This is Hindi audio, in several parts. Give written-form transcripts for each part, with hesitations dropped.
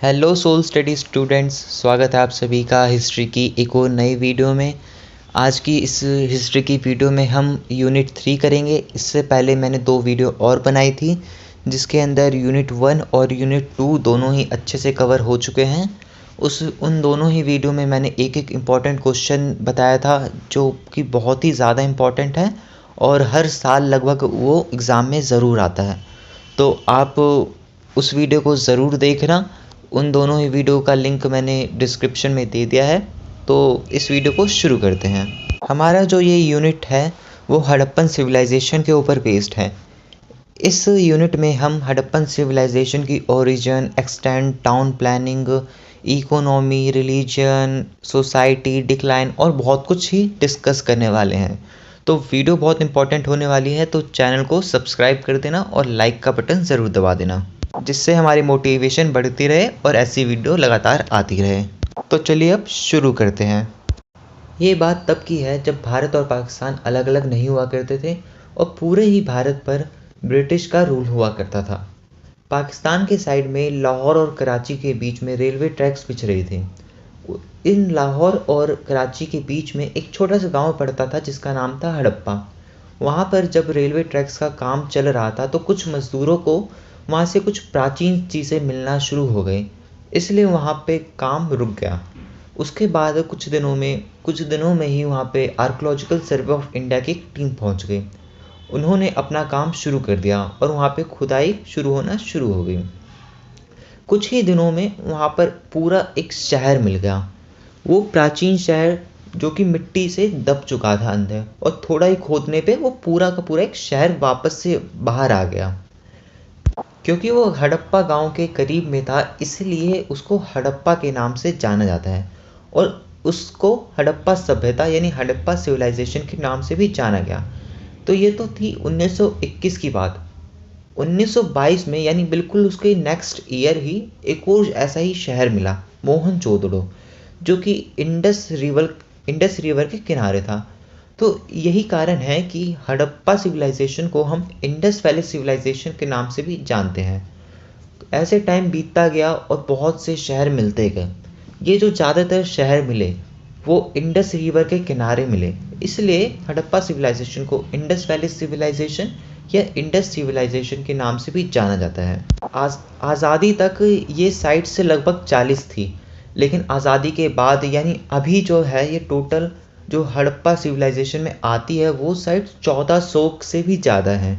हेलो सोल स्टडी स्टूडेंट्स, स्वागत है आप सभी का हिस्ट्री की एक और नई वीडियो में। आज की इस हिस्ट्री की वीडियो में हम यूनिट 3 करेंगे। इससे पहले मैंने 2 वीडियो और बनाई थी जिसके अंदर यूनिट 1 और यूनिट 2 दोनों ही अच्छे से कवर हो चुके हैं। उन दोनों ही वीडियो में मैंने एक एक इम्पॉर्टेंट क्वेश्चन बताया था जो कि बहुत ही ज़्यादा इम्पॉर्टेंट है और हर साल लगभग वो एग्ज़ाम में ज़रूर आता है। तो आप उस वीडियो को ज़रूर देखना। उन दोनों ही वीडियो का लिंक मैंने डिस्क्रिप्शन में दे दिया है। तो इस वीडियो को शुरू करते हैं। हमारा जो ये यूनिट है वो हड़प्पन सिविलाइजेशन के ऊपर बेस्ड है। इस यूनिट में हम हड़प्पन सिविलाइजेशन की origin, extent, town planning, economy, religion, society, decline और बहुत कुछ ही डिस्कस करने वाले हैं। तो वीडियो बहुत इंपॉर्टेंट होने वाली है, तो चैनल को सब्सक्राइब कर देना और लाइक का बटन ज़रूर दबा देना जिससे हमारी मोटिवेशन बढ़ती रहे और ऐसी वीडियो लगातार आती रहे। तो चलिए अब शुरू करते हैं। ये बात तब की है जब भारत और पाकिस्तान अलग अलग नहीं हुआ करते थे और पूरे ही भारत पर ब्रिटिश का रूल हुआ करता था। पाकिस्तान के साइड में लाहौर और कराची के बीच में रेलवे ट्रैक्स बिछ रहे थे। इन लाहौर और कराची के बीच में एक छोटा सा गांव पड़ता था जिसका नाम था हड़प्पा। वहाँ पर जब रेलवे ट्रैक्स का काम चल रहा था तो कुछ मज़दूरों को वहाँ से कुछ प्राचीन चीज़ें मिलना शुरू हो गई, इसलिए वहाँ पे काम रुक गया। उसके बाद कुछ दिनों में ही वहाँ पे आर्कोलॉजिकल सर्वे ऑफ इंडिया की एक टीम पहुँच गई। उन्होंने अपना काम शुरू कर दिया और वहाँ पे खुदाई शुरू हो गई। कुछ ही दिनों में वहाँ पर पूरा एक शहर मिल गया। वो प्राचीन शहर जो कि मिट्टी से दब चुका था अंदर, और थोड़ा ही खोदने पे वो पूरा का पूरा एक शहर वापस से बाहर आ गया। क्योंकि वो हड़प्पा गांव के करीब में था इसलिए उसको हड़प्पा के नाम से जाना जाता है और उसको हड़प्पा सभ्यता यानी हड़प्पा सिविलाइजेशन के नाम से भी जाना गया। तो ये तो थी 1921 की बात। 1922 में यानी बिल्कुल उसके नेक्स्ट ईयर ही एक और ऐसा ही शहर मिला, मोहनजोदड़ो, जो कि इंडस रिवर के किनारे था। तो यही कारण है कि हड़प्पा सिविलाइजेशन को हम इंडस वैली सिविलाइजेशन के नाम से भी जानते हैं। ऐसे टाइम बीतता गया और बहुत से शहर मिलते गए। ये जो ज़्यादातर शहर मिले वो इंडस रिवर के किनारे मिले, इसलिए हड़प्पा सिविलाइजेशन को इंडस वैली सिविलाइजेशन या इंडस सिविलाइजेशन के नाम से भी जाना जाता है। आज़ादी तक ये साइट से लगभग 40 थी, लेकिन आज़ादी के बाद यानी अभी जो है ये टोटल जो हड़प्पा सिविलाइजेशन में आती है वो साइट 1400 से भी ज़्यादा है।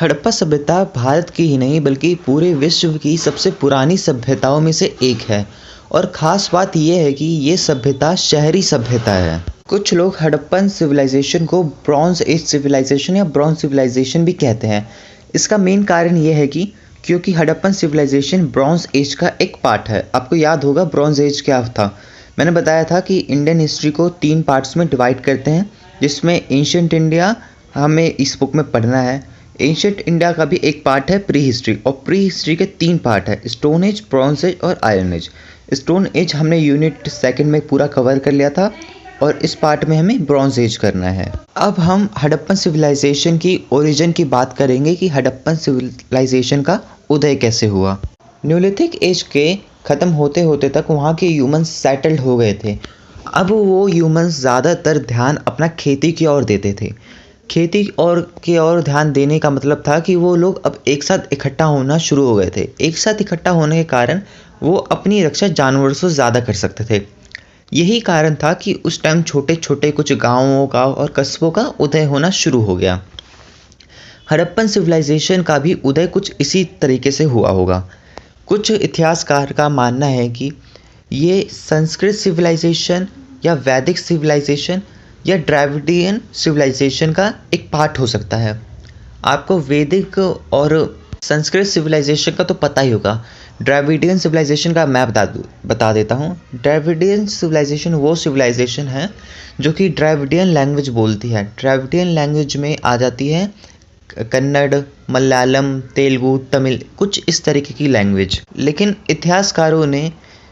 हड़प्पा सभ्यता भारत की ही नहीं बल्कि पूरे विश्व की सबसे पुरानी सभ्यताओं में से एक है और ख़ास बात यह है कि ये सभ्यता शहरी सभ्यता है। कुछ लोग हड़प्पन सिविलाइजेशन को ब्रॉन्ज एज सिविलाइजेशन या ब्रॉन्ज सिविलाइजेशन भी कहते हैं। इसका मेन कारण ये है कि क्योंकि हड़प्पन सिविलाइजेशन ब्रॉन्ज एज का एक पार्ट है। आपको याद होगा ब्रॉन्ज एज क्या था। मैंने बताया था कि इंडियन हिस्ट्री को 3 पार्ट्स में डिवाइड करते हैं, जिसमें एंशिएंट इंडिया हमें इस बुक में पढ़ना है। एंशिएंट इंडिया का भी एक पार्ट है प्री हिस्ट्री, और प्री हिस्ट्री के 3 पार्ट है, स्टोन एज, ब्रॉन्ज एज और आयरन एज। स्टोन एज हमने यूनिट 2 में पूरा कवर कर लिया था और इस पार्ट में हमें ब्रॉन्ज एज करना है। अब हम हड़प्पन सिविलाइजेशन की ओरिजिन की बात करेंगे कि हड़प्पन सिविलाइजेशन का उदय कैसे हुआ। न्यूलिथिक एज के ख़त्म होते होते तक वहाँ के ह्यूमंस सेटल्ड हो गए थे। अब वो ह्यूमंस ज़्यादातर ध्यान अपना खेती की ओर देते थे। खेती की ओर ध्यान देने का मतलब था कि वो लोग अब एक साथ इकट्ठा होना शुरू हो गए थे। एक साथ इकट्ठा होने के कारण वो अपनी रक्षा जानवरों से ज़्यादा कर सकते थे। यही कारण था कि उस टाइम छोटे छोटे कुछ गाँवों का और कस्बों का उदय होना शुरू हो गया। हड़प्पन सिविलाइजेशन का भी उदय कुछ इसी तरीके से हुआ होगा। कुछ इतिहासकार का मानना है कि ये संस्कृत सिविलाइजेशन या वैदिक सिविलाइजेशन या द्रविडियन सिविलाइजेशन का एक पार्ट हो सकता है। आपको वैदिक और संस्कृत सिविलाइजेशन का तो पता ही होगा। द्रविडियन सिविलाइजेशन का मैं बता देता हूँ। द्रविडियन सिविलाइजेशन वो सिविलाइजेशन है जो कि द्रविडियन लैंग्वेज बोलती है। द्रविडियन लैंग्वेज में आ जाती है कन्नड़, मलयालम, तेलुगु, तमिल, कुछ इस तरीके की लैंग्वेज। लेकिन इतिहासकारों ने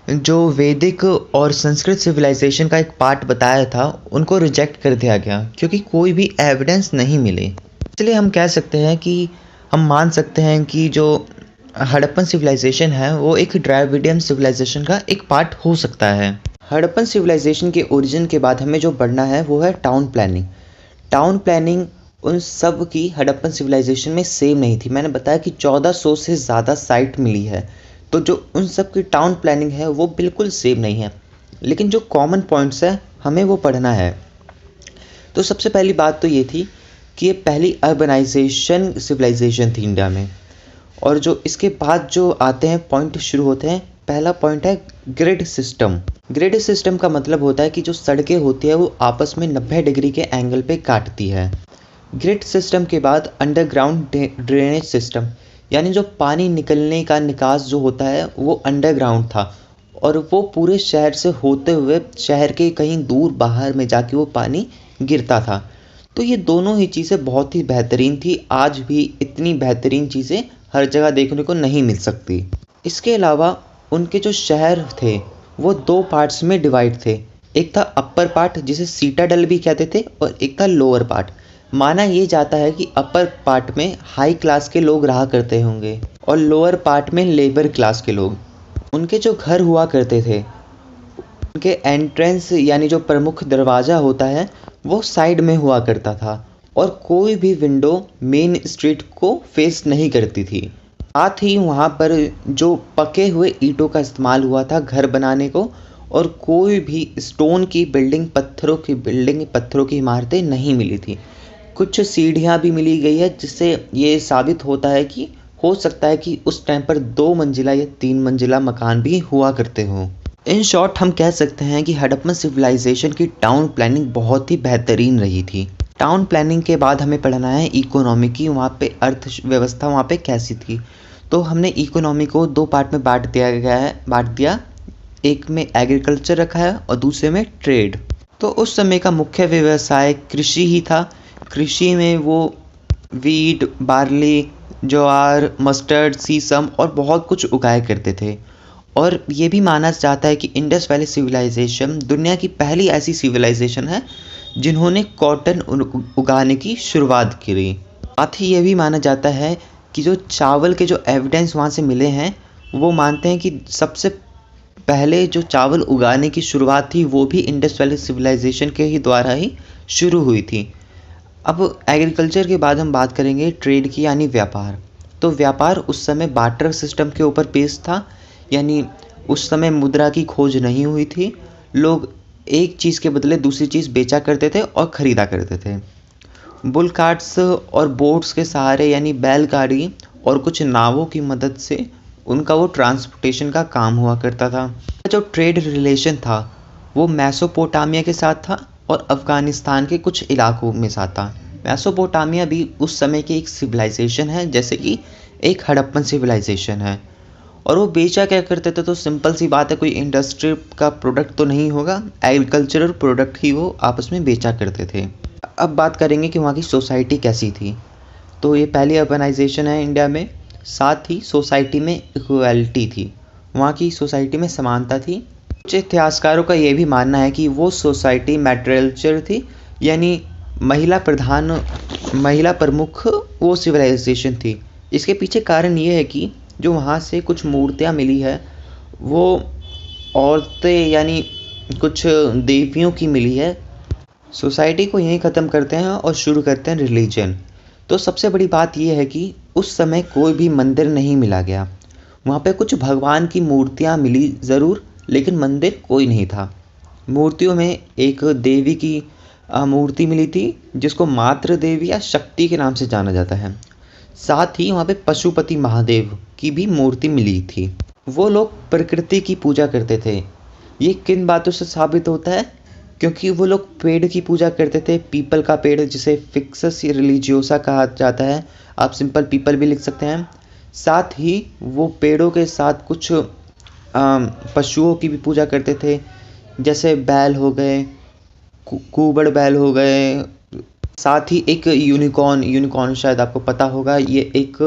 जो वैदिक और संस्कृत सिविलाइजेशन का एक पार्ट बताया था उनको रिजेक्ट कर दिया गया क्योंकि कोई भी एविडेंस नहीं मिले। इसलिए हम कह सकते हैं कि हम मान सकते हैं कि जो हड़प्पन सिविलाइजेशन है वो एक द्रविडियन सिविलाइजेशन का एक पार्ट हो सकता है। हड़प्पन सिविलाइजेशन के ओरिजिन के बाद हमें जो पढ़ना है वो है टाउन प्लानिंग। टाउन प्लानिंग उन सब की हड़प्पन सिविलाइजेशन में सेम नहीं थी। मैंने बताया कि 1400 से ज़्यादा साइट मिली है, तो जो उन सब की टाउन प्लानिंग है वो बिल्कुल सेम नहीं है, लेकिन जो कॉमन पॉइंट्स है हमें वो पढ़ना है। तो सबसे पहली बात तो ये थी कि ये पहली अर्बनाइजेशन सिविलाइजेशन थी इंडिया में। और जो इसके बाद जो आते हैं पॉइंट शुरू होते हैं, पहला पॉइंट है ग्रिड सिस्टम। ग्रिड सिस्टम का मतलब होता है कि जो सड़कें होती है वो आपस में 90 डिग्री के एंगल पे काटती है। ग्रिड सिस्टम के बाद अंडरग्राउंड ड्रेनेज सिस्टम, यानी जो पानी निकलने का निकास जो होता है वो अंडरग्राउंड था और वो पूरे शहर से होते हुए शहर के कहीं दूर बाहर में जाके वो पानी गिरता था। तो ये दोनों ही चीज़ें बहुत ही बेहतरीन थी। आज भी इतनी बेहतरीन चीज़ें हर जगह देखने को नहीं मिल सकती। इसके अलावा उनके जो शहर थे वो दो पार्ट्स में डिवाइड थे। एक था अपर पार्ट जिसे सीटाडल भी कहते थे और एक था लोअर पार्ट। माना ये जाता है कि अपर पार्ट में हाई क्लास के लोग रहा करते होंगे और लोअर पार्ट में लेबर क्लास के लोग। उनके जो घर हुआ करते थे उनके एंट्रेंस यानी जो प्रमुख दरवाज़ा होता है वो साइड में हुआ करता था और कोई भी विंडो मेन स्ट्रीट को फेस नहीं करती थी। साथ ही वहाँ पर जो पके हुए ईंटों का इस्तेमाल हुआ था घर बनाने को, और कोई भी स्टोन की बिल्डिंग, पत्थरों की इमारतें नहीं मिली थी। कुछ सीढ़ियाँ भी मिली गई है जिससे ये साबित होता है कि हो सकता है कि उस टाइम पर 2 मंजिला या 3 मंजिला मकान भी हुआ करते हों। इन शॉर्ट हम कह सकते हैं कि हड़प्पन सिविलाइजेशन की टाउन प्लानिंग बहुत ही बेहतरीन रही थी। टाउन प्लानिंग के बाद हमें पढ़ना है इकोनॉमी की, वहाँ पे अर्थव्यवस्था वहाँ पे कैसी थी। तो हमने इकोनॉमी को 2 पार्ट में बांट दिया। एक में एग्रीकल्चर रखा है और दूसरे में ट्रेड। तो उस समय का मुख्य व्यवसाय कृषि ही था। कृषि में वो वीट, बार्ली, ज्वार, मस्टर्ड, सीसम और बहुत कुछ उगाया करते थे। और ये भी माना जाता है कि इंडस वैली सिविलाइजेशन दुनिया की पहली ऐसी सिविलाइजेशन है जिन्होंने कॉटन उगाने की शुरुआत करी। साथ ही ये भी माना जाता है कि जो चावल के जो एविडेंस वहाँ से मिले हैं वो मानते हैं कि सबसे पहले जो चावल उगाने की शुरुआत थी वो भी इंडस वैली सिविलाइजेशन के ही द्वारा ही शुरू हुई थी। अब एग्रीकल्चर के बाद हम बात करेंगे ट्रेड की, यानी व्यापार। तो व्यापार उस समय बार्टर सिस्टम के ऊपर बेस्ड था, यानी उस समय मुद्रा की खोज नहीं हुई थी। लोग एक चीज़ के बदले दूसरी चीज़ बेचा करते थे और ख़रीदा करते थे। बुल कार्ट्स और बोट्स के सहारे, यानी बैलगाड़ी और कुछ नावों की मदद से उनका वो ट्रांसपोर्टेशन का काम हुआ करता था। जो ट्रेड रिलेशन था वो मेसोपोटामिया के साथ था और अफ़गानिस्तान के कुछ इलाकों में साथ था। मेसोपोटामिया भी उस समय की एक सिविलाइजेशन है, जैसे कि एक हड़प्पन सिविलाइजेशन है। और वो बेचा क्या करते थे, तो सिंपल सी बात है, कोई इंडस्ट्री का प्रोडक्ट तो नहीं होगा, एग्रीकल्चरल प्रोडक्ट ही वो आपस में बेचा करते थे। अब बात करेंगे कि वहाँ की सोसाइटी कैसी थी। तो ये पहली अर्बनाइजेशन है इंडिया में। साथ ही सोसाइटी में इक्वालिटी थी, वहाँ की सोसाइटी में समानता थी। कुछ इतिहासकारों का ये भी मानना है कि वो सोसाइटी मैट्रिलचर थी, यानी महिला प्रमुख वो सिविलाइजेशन थी। इसके पीछे कारण ये है कि जो वहाँ से कुछ मूर्तियाँ मिली है वो औरतें यानी कुछ देवियों की मिली है। सोसाइटी को यहीं ख़त्म करते हैं और शुरू करते हैं रिलीजन। तो सबसे बड़ी बात यह है कि उस समय कोई भी मंदिर नहीं मिला गया। वहाँ पे कुछ भगवान की मूर्तियाँ मिली ज़रूर, लेकिन मंदिर कोई नहीं था। मूर्तियों में एक देवी की मूर्ति मिली थी जिसको मातृ देवी या शक्ति के नाम से जाना जाता है। साथ ही वहाँ पे पशुपति महादेव की भी मूर्ति मिली थी। वो लोग प्रकृति की पूजा करते थे। ये किन बातों से साबित होता है, क्योंकि वो लोग पेड़ की पूजा करते थे। पीपल का पेड़, जिसे फिक्सस रिलीजियोसा कहा जाता है, आप सिंपल पीपल भी लिख सकते हैं। साथ ही वो पेड़ों के साथ कुछ पशुओं की भी पूजा करते थे, जैसे बैल हो गए, कुबड़ बैल हो गए। साथ ही एक यूनिकॉर्न शायद आपको पता होगा, ये एक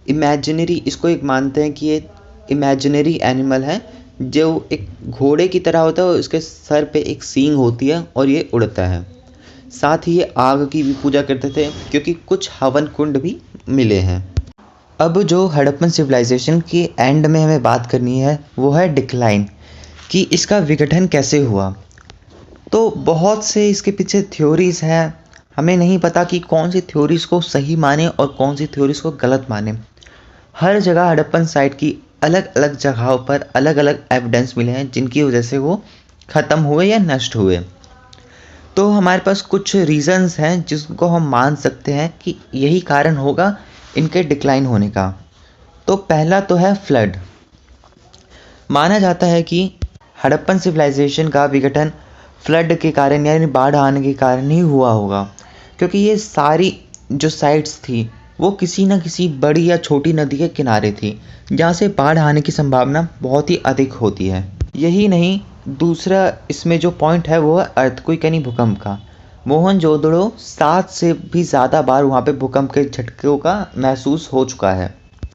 इमेजिनरी, इसको एक मानते हैं कि ये इमेजिनरी एनिमल है जो एक घोड़े की तरह होता है और उसके सर पे एक सींग होती है और ये उड़ता है। साथ ही ये आग की भी पूजा करते थे, क्योंकि कुछ हवन कुंड भी मिले हैं। अब जो हड़प्पन सिविलाइजेशन की एंड में हमें बात करनी है वो है डिक्लाइन, कि इसका विघटन कैसे हुआ। तो बहुत से इसके पीछे थ्योरीज़ हैं, हमें नहीं पता कि कौन सी थ्योरीज़ को सही माने और कौन सी थ्योरीज़ को गलत माने। हर जगह हड़प्पन साइट की अलग अलग जगहों पर अलग अलग एविडेंस मिले हैं जिनकी वजह से वो ख़त्म हुए या नष्ट हुए। तो हमारे पास कुछ रीज़न्स हैं जिसको हम मान सकते हैं कि यही कारण होगा इनके डिक्लाइन होने का। तो पहला तो है फ्लड। माना जाता है कि हड़प्पन सिविलाइजेशन का विघटन फ्लड के कारण यानी बाढ़ आने के कारण ही हुआ होगा, क्योंकि ये सारी जो साइट्स थी वो किसी न किसी बड़ी या छोटी नदी के किनारे थी जहाँ से बाढ़ आने की संभावना बहुत ही अधिक होती है। यही नहीं, दूसरा इसमें जो पॉइंट है वो है अर्थक्वेक यानी भूकंप का। मोहनजोदड़ो 7 से भी ज़्यादा बार वहाँ पे भूकंप के झटकों का महसूस हो चुका है।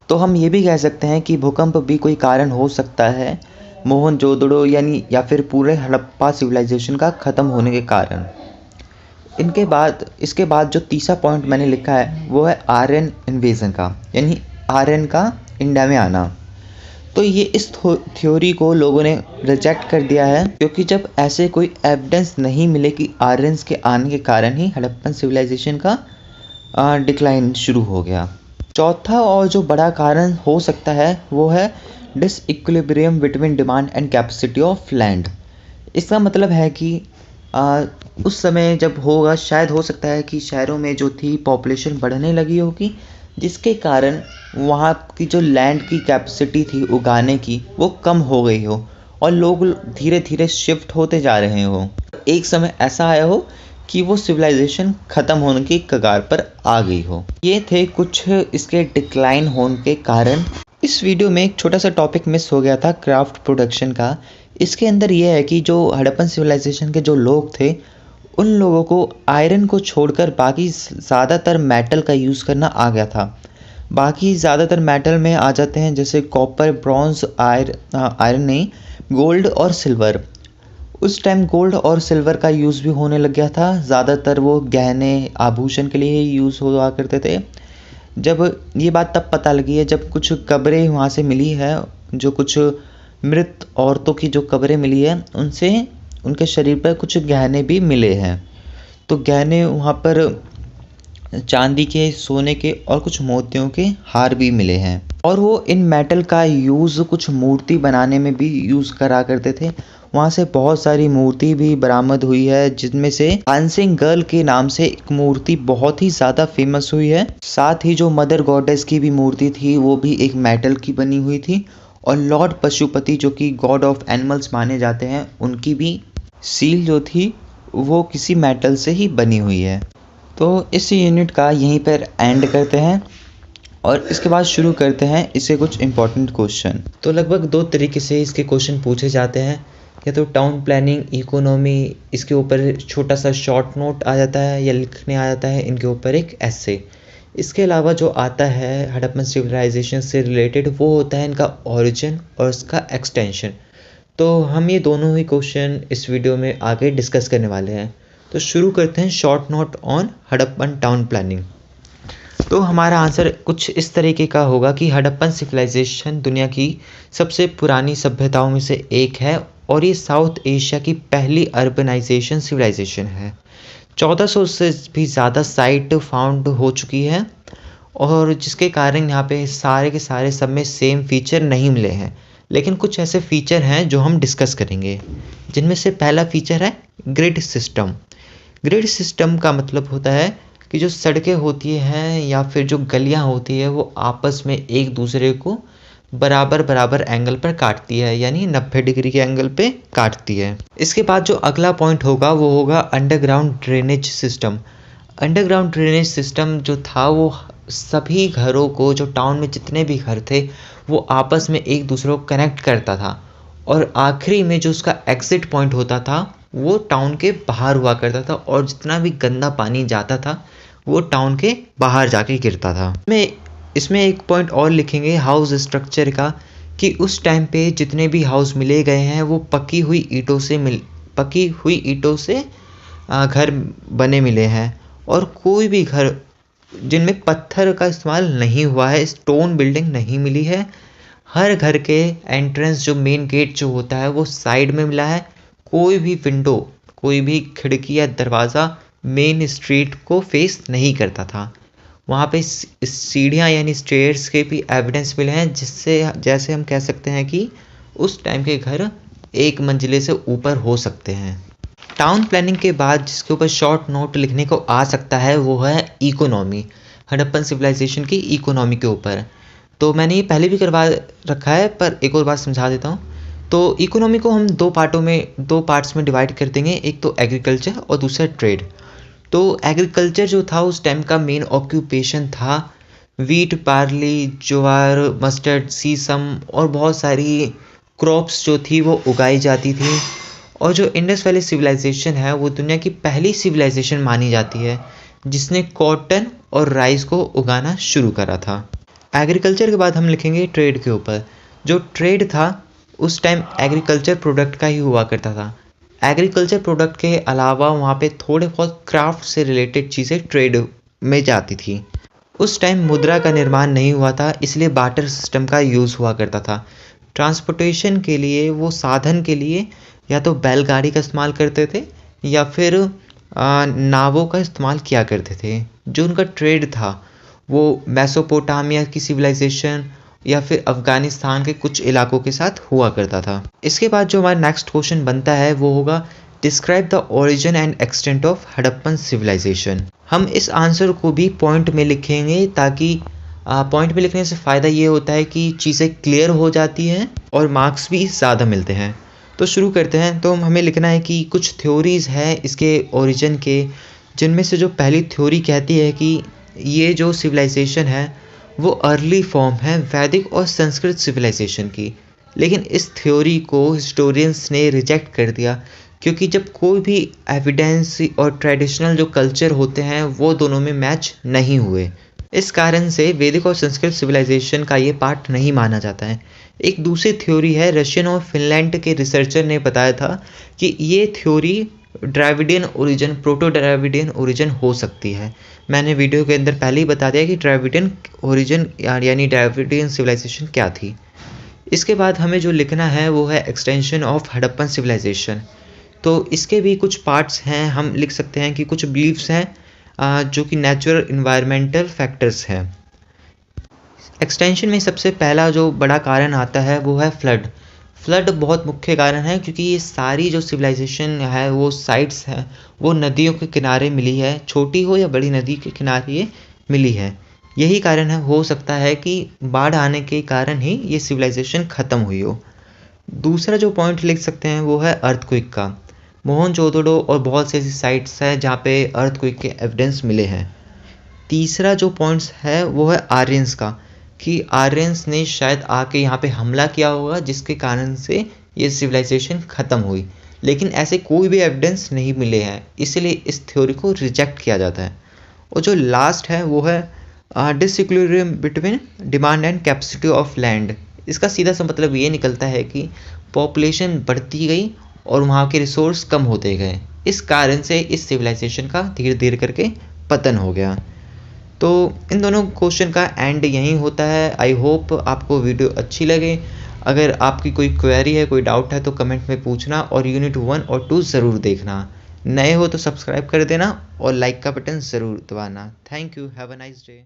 तो हम ये भी कह सकते हैं कि भूकंप भी कोई कारण हो सकता है मोहनजोदड़ो यानी या फिर पूरे हड़प्पा सिविलाइजेशन का ख़त्म होने के कारण। इसके बाद जो तीसरा पॉइंट मैंने लिखा है वो है आर्यन इन्वेजन का, यानी आर्यन का इंडिया में आना। तो ये इस थ्योरी को लोगों ने रिजेक्ट कर दिया है, क्योंकि जब ऐसे कोई एविडेंस नहीं मिले कि आर्यंस के आने के कारण ही हड़प्पन सिविलाइजेशन का डिक्लाइन शुरू हो गया। चौथा और जो बड़ा कारण हो सकता है वो है disequilibrium between demand and capacity of land. इसका मतलब है कि उस समय जब होगा, शायद हो सकता है कि शहरों में जो थी पॉपुलेशन बढ़ने लगी होगी, जिसके कारण वहाँ की जो लैंड की कैपेसिटी थी उगाने की वो कम हो गई हो और लोग धीरे धीरे शिफ्ट होते जा रहे हो। एक समय ऐसा आया हो कि वो सिविलाइजेशन ख़त्म होने की कगार पर आ गई हो। ये थे कुछ इसके डिक्लाइन होने के कारण। इस वीडियो में एक छोटा सा टॉपिक मिस हो गया था, क्राफ्ट प्रोडक्शन का। इसके अंदर ये है कि जो हड़प्पन सिविलाइजेशन के जो लोग थे उन लोगों को आयरन को छोड़कर बाकी ज़्यादातर मेटल का यूज़ करना आ गया था। बाकी ज़्यादातर मेटल में आ जाते हैं जैसे कॉपर, ब्रॉन्ज, आयरन नहीं, गोल्ड और सिल्वर। उस टाइम गोल्ड और सिल्वर का यूज़ भी होने लग गया था। ज़्यादातर वो गहने आभूषण के लिए ही यूज़ हुआ करते थे। जब ये बात तब पता लगी है जब कुछ कब्रें वहाँ से मिली है, जो कुछ मृत औरतों की जो कब्रें मिली है उनसे उनके शरीर पर कुछ गहने भी मिले हैं। तो गहने वहाँ पर चांदी के, सोने के और कुछ मोतियों के हार भी मिले हैं। और वो इन मेटल का यूज़ कुछ मूर्ति बनाने में भी यूज़ करा करते थे। वहाँ से बहुत सारी मूर्ति भी बरामद हुई है, जिनमें से डांसिंग गर्ल के नाम से एक मूर्ति बहुत ही ज़्यादा फेमस हुई है। साथ ही जो मदर गॉडेस की भी मूर्ति थी वो भी एक मेटल की बनी हुई थी। और लॉर्ड पशुपति जो कि गॉड ऑफ एनिमल्स माने जाते हैं, उनकी भी सील जो थी वो किसी मेटल से ही बनी हुई है। तो इस यूनिट का यहीं पर एंड करते हैं और इसके बाद शुरू करते हैं इससे कुछ इम्पोर्टेंट क्वेश्चन। तो लगभग 2 तरीके से इसके क्वेश्चन पूछे जाते हैं, या तो टाउन प्लानिंग, इकोनॉमी, इसके ऊपर छोटा सा शॉर्ट नोट आ जाता है या लिखने आ जाता है इनके ऊपर एक ऐसे। इसके अलावा जो आता है हड़प्पन सिविलाइजेशन से रिलेटेड वो होता है इनका ओरिजिन और इसका एक्सटेंशन। तो हम ये दोनों ही क्वेश्चन इस वीडियो में आगे डिस्कस करने वाले हैं। तो शुरू करते हैं short note on Harappan town planning. तो हमारा आंसर कुछ इस तरीके का होगा कि हड़प्पन सिविलाइजेशन दुनिया की सबसे पुरानी सभ्यताओं में से एक है और ये साउथ एशिया की पहली अर्बनाइजेशन सिविलाइजेशन है। 1400 से भी ज़्यादा साइट फाउंड हो चुकी है और जिसके कारण यहाँ पे सारे के सारे सब में सेम फीचर नहीं मिले हैं, लेकिन कुछ ऐसे फीचर हैं जो हम डिस्कस करेंगे, जिनमें से पहला फीचर है ग्रिड सिस्टम। ग्रिड सिस्टम का मतलब होता है कि जो सड़कें होती हैं या फिर जो गलियां होती है वो आपस में एक दूसरे को बराबर बराबर एंगल पर काटती है, यानी 90 डिग्री के एंगल पे काटती है। इसके बाद जो अगला पॉइंट होगा वो होगा underground drainage system. Underground drainage system जो था वो सभी घरों को, जो टाउन में जितने भी घर थे वो आपस में एक दूसरे को कनेक्ट करता था और आखिरी में जो उसका एग्जिट पॉइंट होता था वो टाउन के बाहर हुआ करता था और जितना भी गंदा पानी जाता था वो टाउन के बाहर जाके गिरता था। इसमें एक पॉइंट और लिखेंगे हाउस स्ट्रक्चर का, कि उस टाइम पे जितने भी हाउस मिले गए हैं वो पकी हुई ईंटों से घर बने मिले हैं और कोई भी घर जिनमें पत्थर का इस्तेमाल नहीं हुआ है, स्टोन बिल्डिंग नहीं मिली है। हर घर के एंट्रेंस जो मेन गेट जो होता है वो साइड में मिला है। कोई भी विंडो, कोई भी खिड़की या दरवाज़ा मेन स्ट्रीट को फेस नहीं करता था। वहाँ पे सीढ़ियाँ यानी स्टेयर्स के भी एविडेंस मिले हैं, जिससे जैसे हम कह सकते हैं कि उस टाइम के घर एक मंजिले से ऊपर हो सकते हैं। टाउन प्लानिंग के बाद जिसके ऊपर शॉर्ट नोट लिखने को आ सकता है वो है इकोनॉमी, हड़प्पन सिविलाइजेशन की इकोनॉमी के ऊपर। तो मैंने ये पहले भी करवा रखा है, पर एक और बात समझा देता हूँ। तो इकोनॉमी को हम दो पार्ट्स में डिवाइड कर देंगे, एक तो एग्रीकल्चर और दूसरा ट्रेड। तो एग्रीकल्चर जो था उस टाइम का मेन ऑक्यूपेशन था वीट, बार्ली, ज्वार, मस्टर्ड, सीसम और बहुत सारी क्रॉप्स जो थी वो उगाई जाती थी। और जो इंडस वैली सिविलाइजेशन है वो दुनिया की पहली सिविलाइजेशन मानी जाती है जिसने कॉटन और राइस को उगाना शुरू करा था। एग्रीकल्चर के बाद हम लिखेंगे ट्रेड के ऊपर। जो ट्रेड था उस टाइम एग्रीकल्चर प्रोडक्ट का ही हुआ करता था। एग्रीकल्चर प्रोडक्ट के अलावा वहाँ पे थोड़े बहुत क्राफ्ट से रिलेटेड चीज़ें ट्रेड में जाती थी। उस टाइम मुद्रा का निर्माण नहीं हुआ था, इसलिए बार्टर सिस्टम का यूज़ हुआ करता था। ट्रांसपोर्टेशन के लिए वो साधन के लिए या तो बैलगाड़ी का इस्तेमाल करते थे या फिर नावों का इस्तेमाल किया करते थे। जो उनका ट्रेड था वो मेसोपोटामिया की सिविलाइजेशन या फिर अफ़गानिस्तान के कुछ इलाकों के साथ हुआ करता था। इसके बाद जो हमारा नेक्स्ट क्वेश्चन बनता है वो होगा describe the origin and extent of Harappan civilisation. हम इस आंसर को भी पॉइंट में लिखेंगे ताकि पॉइंट में लिखने से फ़ायदा ये होता है कि चीज़ें क्लियर हो जाती हैं और मार्क्स भी ज़्यादा मिलते हैं। तो शुरू करते हैं। तो हमें लिखना है कि कुछ थ्योरीज़ हैं इसके ओरिजिन के, जिनमें से जो पहली थ्योरी कहती है कि ये जो सिविलाइजेशन है वो अर्ली फॉर्म है वैदिक और संस्कृत सिविलाइजेशन की। लेकिन इस थ्योरी को हिस्टोरियंस ने रिजेक्ट कर दिया, क्योंकि जब कोई भी एविडेंस और ट्रेडिशनल जो कल्चर होते हैं वो दोनों में मैच नहीं हुए, इस कारण से वैदिक और संस्कृत सिविलाइजेशन का ये पार्ट नहीं माना जाता है। एक दूसरी थ्योरी है, रशियन और फिनलैंड के रिसर्चर ने बताया था कि ये theory Dravidian origin, proto Dravidian origin हो सकती है। मैंने वीडियो के अंदर पहले ही बता दिया कि ड्राविडियन ओरिजिन यानी ड्राविडियन सिविलाइजेशन क्या थी। इसके बाद हमें जो लिखना है वो है एक्सटेंशन ऑफ हड़प्पन सिविलाइजेशन। तो इसके भी कुछ पार्ट्स हैं। हम लिख सकते हैं कि कुछ बिलीफ्स हैं जो कि नेचुरल इन्वायरमेंटल फैक्टर्स हैं। एक्सटेंशन में सबसे पहला जो बड़ा कारण आता है वो है फ्लड। फ्लड बहुत मुख्य कारण है, क्योंकि ये सारी जो सिविलाइजेशन है वो साइट्स हैं वो नदियों के किनारे मिली है, छोटी हो या बड़ी नदी के किनारे ये मिली है। यही कारण है, हो सकता है कि बाढ़ आने के कारण ही ये सिविलाइजेशन ख़त्म हुई हो। दूसरा जो पॉइंट लिख सकते हैं वो है अर्थक्वेक का। मोहनजोदड़ो और बहुत सी ऐसी साइट्स हैं जहाँ पे अर्थक्वेक के एविडेंस मिले हैं। तीसरा जो पॉइंट्स है वो है आर्यंस का, कि आर्यंस ने शायद आके यहाँ पे हमला किया होगा जिसके कारण से ये सिविलाइजेशन ख़त्म हुई। लेकिन ऐसे कोई भी एविडेंस नहीं मिले हैं, इसलिए इस थ्योरी को रिजेक्ट किया जाता है। और जो लास्ट है वो है disequilibrium between demand and capacity of land. इसका सीधा सा मतलब ये निकलता है कि पॉपुलेशन बढ़ती गई और वहाँ के रिसोर्स कम होते गए, इस कारण से इस सिविलाइजेशन का धीरे धीरे करके पतन हो गया। तो इन दोनों क्वेश्चन का एंड यहीं होता है। आई होप आपको वीडियो अच्छी लगे। अगर आपकी कोई क्वेरी है, कोई डाउट है तो कमेंट में पूछना, और यूनिट 1 और 2 ज़रूर देखना। नए हो तो सब्सक्राइब कर देना और लाइक का बटन ज़रूर दबाना। Thank you, have a nice day.